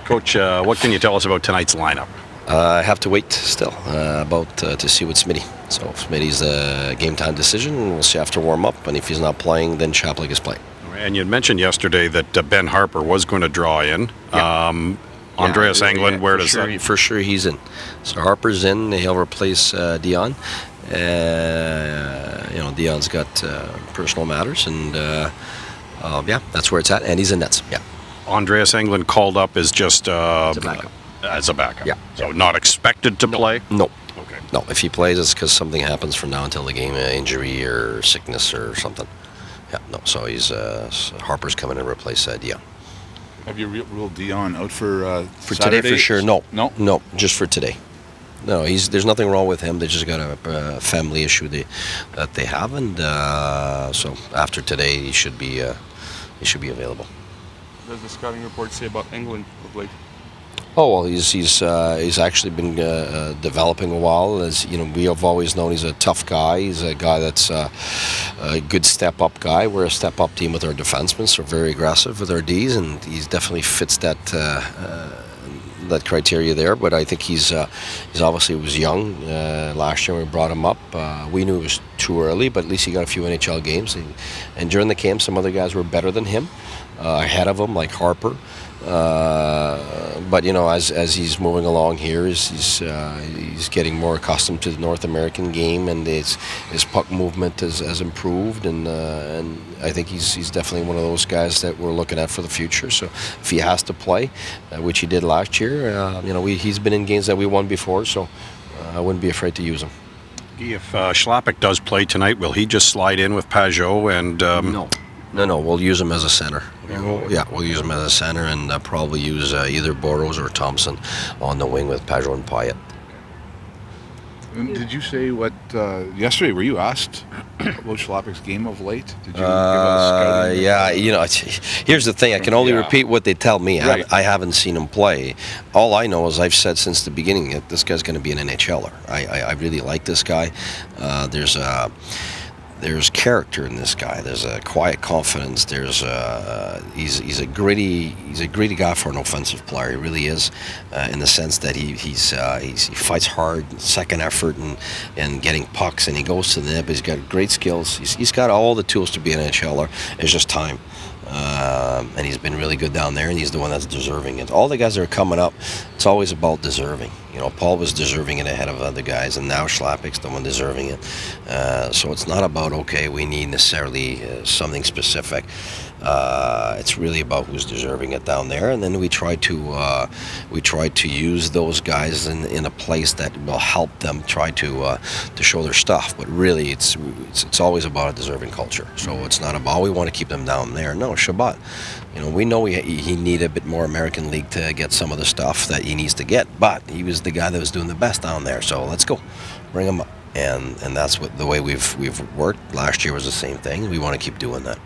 Coach, what can you tell us about tonight's lineup? I have to wait still to see what Smitty. So if Smitty's a game time decision, we'll see after warm up. And if he's not playing, then Chaplik is playing. And you mentioned yesterday that Ben Harper was going to draw in. Yeah. Andreas Englund, where does that? For sure he's in. So Harper's in. He'll replace Dion. Dion's got personal matters, and yeah, that's where it's at. And he's in nets. Yeah. Andreas Englund called up as just as a backup. As a backup. Yeah. So not expected to play. No. Okay. No. If he plays, it's because something happens from now until the game, injury or sickness or something. Yeah. No. So he's Harper's coming to replace Dion. Have you ruled Dion out for today for sure? No. No, just for today. No, there's nothing wrong with him. They just got a family issue that they have, and so after today he should be available. What does the scouting report say about England of late? Oh well, he's actually been developing a while. As you know, we have always known he's a tough guy. He's a guy that's a good step-up guy. We're a step-up team with our defensemen, so very aggressive with our Ds, and he definitely fits that criteria there. But I think he's obviously was young last year when we brought him up. We knew it was too early, but at least he got a few NHL games. And during the camp, some other guys were better than him, ahead of him, like Harper. But you know, as he's moving along here, he's getting more accustomed to the North American game, and his puck movement has improved, and I think he's definitely one of those guys that we're looking at for the future. So if he has to play, which he did last year, you know, he's been in games that we won before, so I wouldn't be afraid to use him. If Schlappick does play tonight, will he just slide in with Pajot and? No. We'll use him as a center. Yeah, we'll use him as a center, and probably use either Burrows or Thompson on the wing with Pajot and Pyatt. And did you say what yesterday? Were you asked about Schlappick's game of late? Did you give a scouting? Yeah, you know, here's the thing. I can only repeat what they tell me. Right. I haven't seen him play. All I know is I've said since the beginning that this guy's going to be an NHLer. I really like this guy. There's character in this guy. There's a quiet confidence. He's a gritty guy for an offensive player. He really is, in the sense that he fights hard, second effort, and getting pucks, and he goes to the net. He's got great skills. He's got all the tools to be an NHLer. It's just time. And he's been really good down there, and he's the one that's deserving it. All the guys that are coming up, it's always about deserving. You know, Paul was deserving it ahead of other guys, and now Schlappick's the one deserving it. So it's not about, okay, we need necessarily something specific. It's really about who's deserving it down there, and then we try to use those guys in a place that will help them try to show their stuff. But really, it's always about a deserving culture. So it's not about, we want to keep them down there. No, Shabbat. You know, we know he needed a bit more American League to get some of the stuff that he needs to get, but he was the guy that was doing the best down there. So let's go, bring him up, and that's the way we've worked. Last year was the same thing. We want to keep doing that.